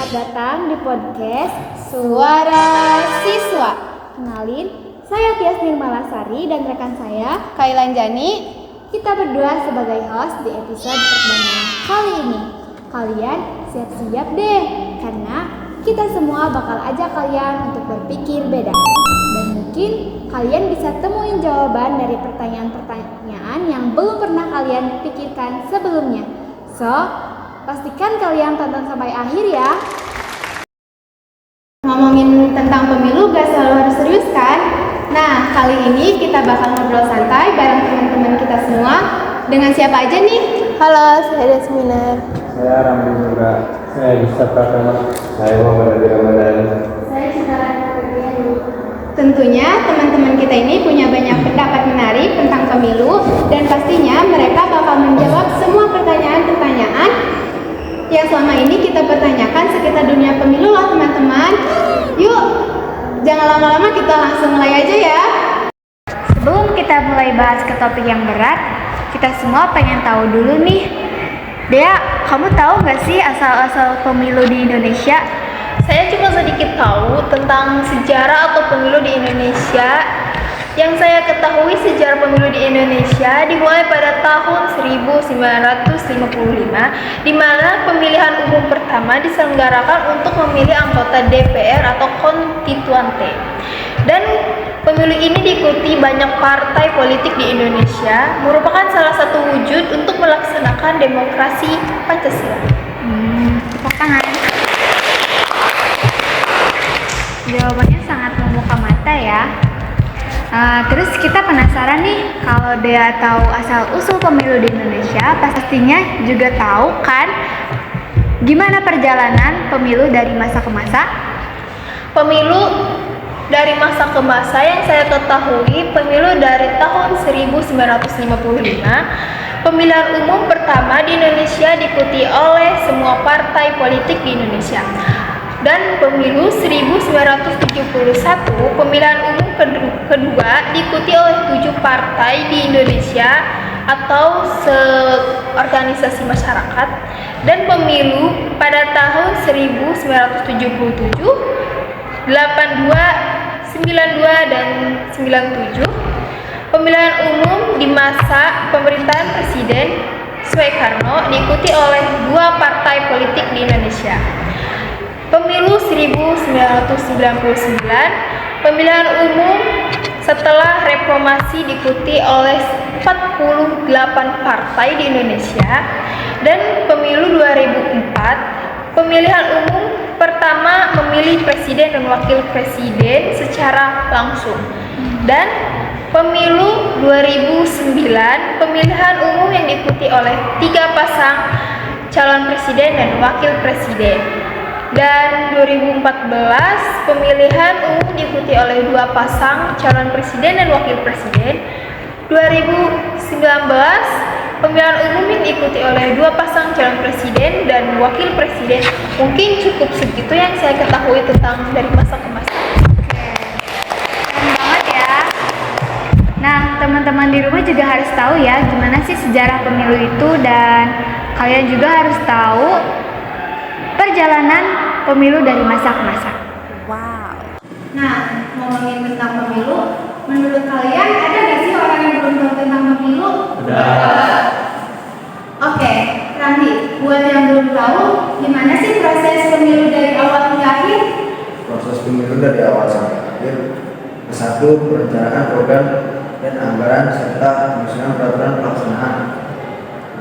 Selamat datang di podcast Suara Siswa. Kenalin, saya Tias Nirmalasari dan rekan saya Kailan Jani. Kita berdua sebagai host di episode perdana kali ini. Kalian siap-siap deh, karena kita semua bakal ajak kalian untuk berpikir beda. Dan mungkin kalian bisa temuin jawaban dari pertanyaan-pertanyaan yang belum pernah kalian pikirkan sebelumnya. So, pastikan kalian tonton sampai akhir ya. Ngomongin tentang pemilu gak selalu harus serius kan? Nah, kali ini kita bakal ngobrol santai bareng teman-teman kita semua. Dengan siapa aja nih? Halo, saya Desmina. Saya Ramli juga. Saya Bisa Pratama. Saya Muhammad Adi Ramadan. Saya Citra. Tentunya teman-teman kita ini punya banyak pendapat menarik tentang pemilu dan pastinya mereka bakal menjawab semua pertanyaan-pertanyaan yang selama ini kita pertanyakan sekitar dunia pemilu lah teman-teman. Yuk, jangan lama-lama, kita langsung mulai aja ya. Sebelum kita mulai bahas ke topik yang berat, kita semua pengen tahu dulu nih, Dea, kamu tahu nggak sih asal-asal pemilu di Indonesia? Saya cuma sedikit tahu tentang sejarah atau pemilu di Indonesia. Yang saya ketahui sejarah pemilu di Indonesia dimulai pada tahun 1955, di mana pemilihan umum pertama diselenggarakan untuk memilih anggota DPR atau konstituante. Dan pemilu ini diikuti banyak partai politik di Indonesia, merupakan salah satu wujud untuk melaksanakan demokrasi Pancasila. Tepuk tangan. Jawabannya sangat membuka mata ya. Terus kita penasaran nih, kalau dia tahu asal-usul pemilu di Indonesia, pastinya juga tahu kan gimana perjalanan pemilu dari masa ke masa? Pemilu dari masa ke masa yang saya ketahui, pemilu dari tahun 1955, pemilihan umum pertama di Indonesia diikuti oleh semua partai politik di Indonesia. Dan pemilu 1971, pemilihan umum kedua diikuti oleh 7 partai di Indonesia atau seorganisasi masyarakat. Dan pemilu pada tahun 1977, 82, 92, dan 97, pemilihan umum di masa pemerintahan Presiden Soekarno diikuti oleh 2 partai politik di Indonesia. Pemilu 1999, pemilihan umum setelah reformasi diikuti oleh 48 partai di Indonesia. Dan pemilu 2004, pemilihan umum pertama memilih presiden dan wakil presiden secara langsung. Dan pemilu 2009, pemilihan umum yang diikuti oleh 3 pasang calon presiden dan wakil presiden. Dan 2014, pemilihan umum diikuti oleh 2 pasang calon presiden dan wakil presiden. 2019, pemilihan umum yang diikuti oleh 2 pasang calon presiden dan wakil presiden. Mungkin cukup segitu yang saya ketahui tentang dari masa ke masa. Keren banget ya. Nah, teman-teman di rumah juga harus tahu ya gimana sih sejarah pemilu itu, dan kalian juga harus tahu perjalanan pemilu dari masa ke masa. Wow. Nah, ngomongin tentang pemilu, menurut kalian ada nggak sih orang yang belum tahu tentang pemilu? Ada. Oke, Randi, buat yang belum tahu, gimana sih proses pemilu dari awal hingga akhir? Proses pemilu dari awal sampai akhir. Satu, perencanaan program dan anggaran serta penyusunan peraturan pelaksanaan.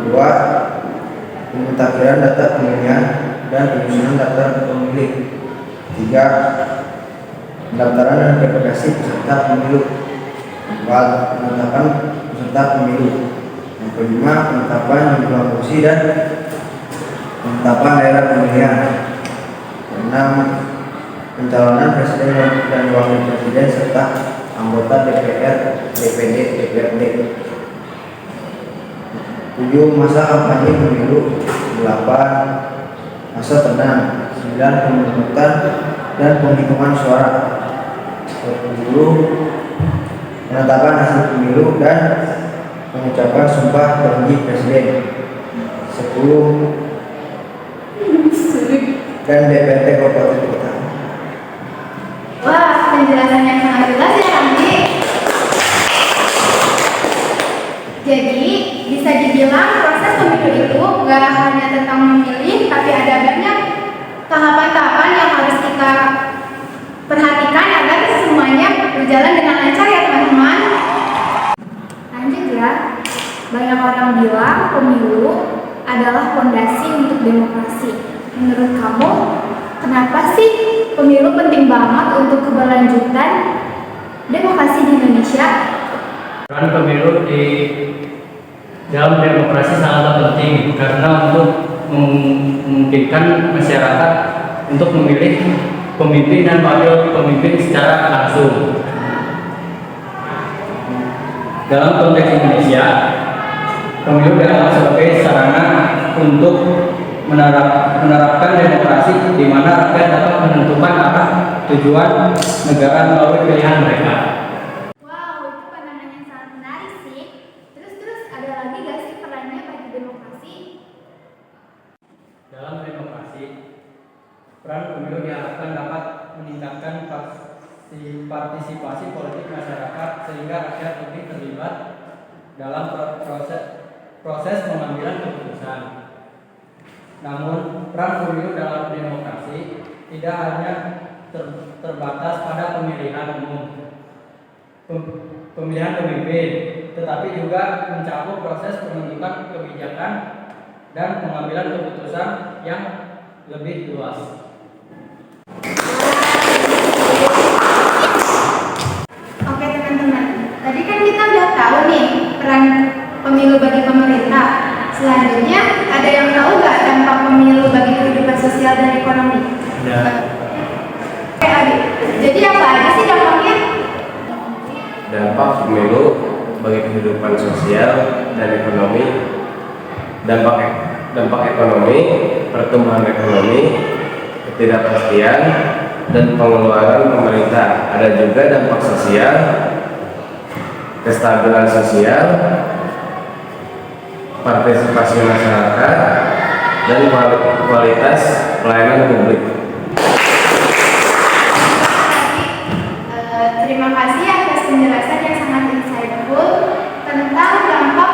2, pemutakhiran data pemilihan dan penyusunan daftar pemilih. 3, pendaftaran dan verifikasi peserta pemilu. 4, penetapan peserta pemilu. Yang kelima, penetapan jumlah kursi dan penetapan daerah pemilihan. 6, pencalonan presiden dan wakil presiden serta anggota DPR, DPD, DPRD. 7, masa kampanye pemilu. 8, masa tenang. 9, pemungutan dan penghitungan suara. 10, penetapan hasil pemilu dan pengucapan sumpah janji presiden. 10, dan DPT Kabupaten Kota. Wah, penjelasannya sangat jelas ya Ramzi. Jadi, bisa dibilang proses pemilu itu nggak hanya tentang memilih, tapi ada banyak tahapan-tahapan yang harus kita perhatikan agar semuanya berjalan dengan lancar ya teman-teman. Lanjut ya, banyak orang bilang pemilu adalah fondasi untuk demokrasi. Menurut kamu, kenapa sih pemilu penting banget untuk keberlanjutan demokrasi di Indonesia? Peran pemilu di dalam demokrasi sangatlah penting karena untuk memungkinkan masyarakat untuk memilih pemimpin dan wakil pemimpin secara langsung. Dalam konteks Indonesia, pemilu dianggap sebagai sarana untuk menerapkan demokrasi di mana rakyat dapat menentukan arah tujuan negara melalui pilihan mereka. Wow, itu pandangan yang sangat menarik sih. Terus ada lagi gak sih perannya bagi demokrasi? Dalam demokrasi, peran pemilu diharapkan dapat meningkatkan partisipasi politik masyarakat sehingga rakyat lebih terlibat dalam proses pengambilan keputusan. Namun, peran pemilu dalam demokrasi tidak hanya terbatas pada pemilihan umum, pemilihan pemimpin, tetapi juga mencakup proses pembentukan kebijakan dan pengambilan keputusan yang lebih luas. Oke teman-teman, tadi kan kita udah tahu nih peran pemilu bagi pemerintah. Selanjutnya, ada yang tahu nggak dampak pemilu bagi kehidupan sosial dan ekonomi? Oke Adi, jadi apa aja sih dampaknya? Dampak pemilu bagi kehidupan sosial dan ekonomi. Dampak ekonomi, pertumbuhan ekonomi, ketidakpastian, dan pengeluaran pemerintah. Ada juga dampak sosial, kestabilan sosial, partisipasi masyarakat, dan kualitas pelayanan publik. Terima kasih atas penjelasan yang sangat insightful tentang dampak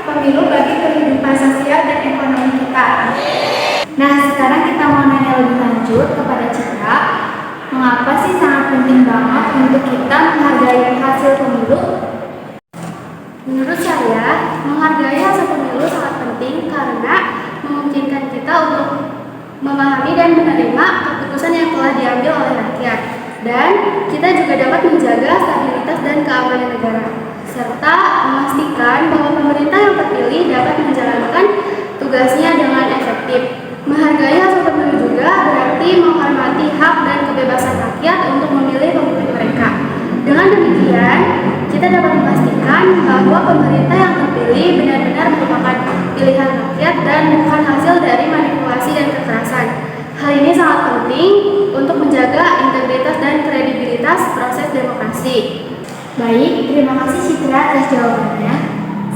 pemilu bagi kehidupan sosial dan ekonomi kita. Nah, sekarang kita mau nanya lebih lanjut kepada Citra. Mengapa sih sangat penting banget untuk kita menghargai hasil pemilu? Menurut saya, menghargai hasil pemilu sangat penting karena memungkinkan kita untuk memahami dan menerima keputusan yang telah diambil oleh rakyat. Dan kita juga dapat menjaga stabilitas dan keamanan negara, serta memastikan bahwa pemerintah yang terpilih dapat menjalankan tugasnya dengan efektif. Menghargai hasil pemilu juga berarti menghormati hak dan kebebasan rakyat untuk memilih pemimpin mereka. Dengan demikian, kita dapat memastikan bahwa pemerintah yang terpilih benar-benar merupakan pilihan rakyat dan bukan hasil dari manipulasi dan kekerasan. Hal ini sangat penting untuk menjaga integritas dan kredibilitas proses demokrasi. Baik, terima kasih Citra atas jawabannya.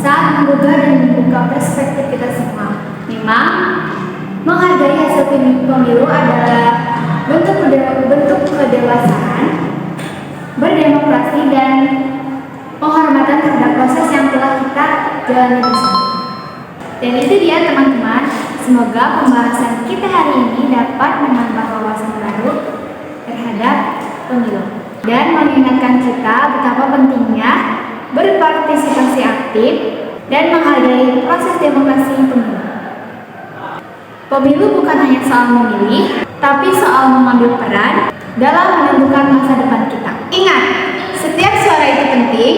Saat menggugah dan membuka perspektif kita semua. Memang, menghargai hasil pemilu adalah bentuk kedewasaan, berdemokrasi, dan penghormatan terhadap proses yang telah kita jalani bersama. Dan itu dia teman-teman, semoga pembahasan kita hari ini dapat menambah wawasan baru terhadap pemilu dan mengingatkan kita betapa pentingnya berpartisipasi aktif dan menghargai proses demokrasi pemilu. Pemilu bukan hanya soal memilih, tapi soal mengambil peran dalam menentukan masa depan kita. Ingat, setiap suara itu penting,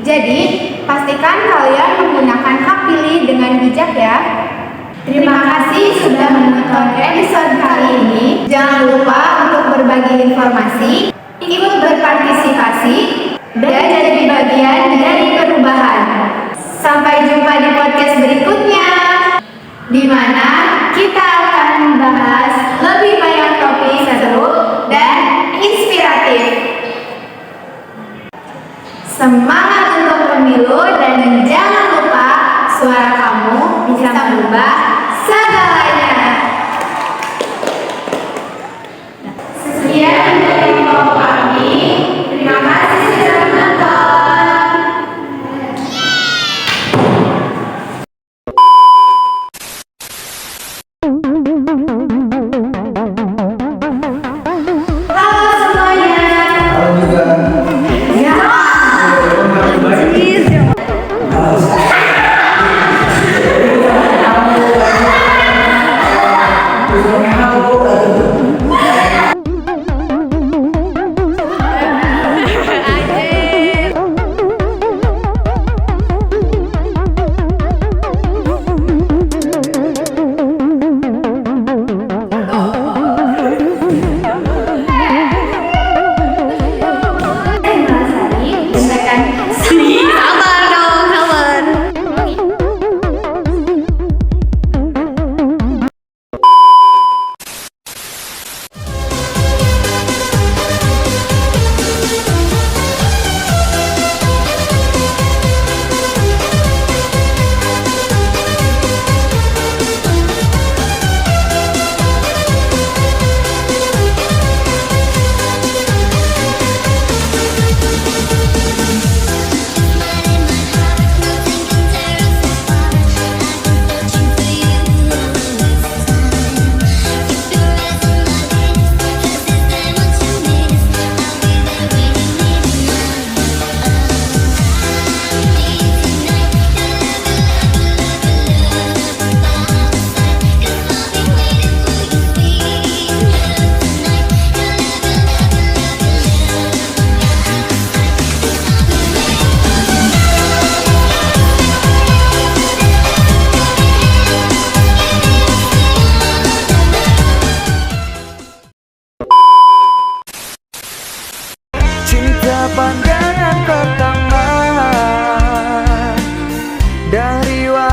jadi pastikan kalian menggunakan hak pilih dengan bijak ya. Terima kasih sudah menonton episode kali ini. Jangan lupa untuk berbagi informasi, ikut berpartisipasi, dan jadi bagian dari perubahan. Sampai jumpa di podcast berikutnya, di mana kita akan membahas lebih banyak topik seru dan inspiratif. Semangat untuk pemilu dan jangan lupa suara kamu bisa merubah segalanya.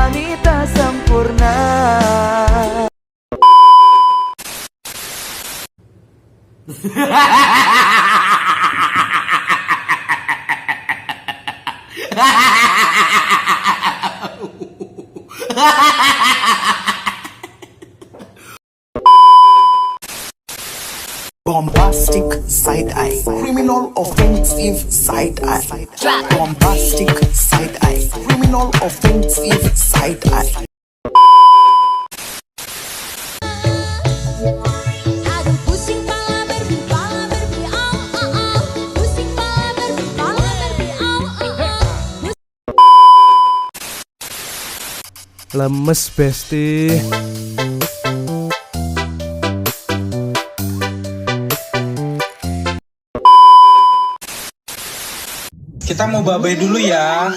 wanita sempurna. Bombastic side eye, criminal offensive side eye. Bombastic side eye, criminal offensive side eye. Aduh pusing pala berbi au au au. Pusing pala berbi au au au. Lemes besti. Kita mau babai dulu ya.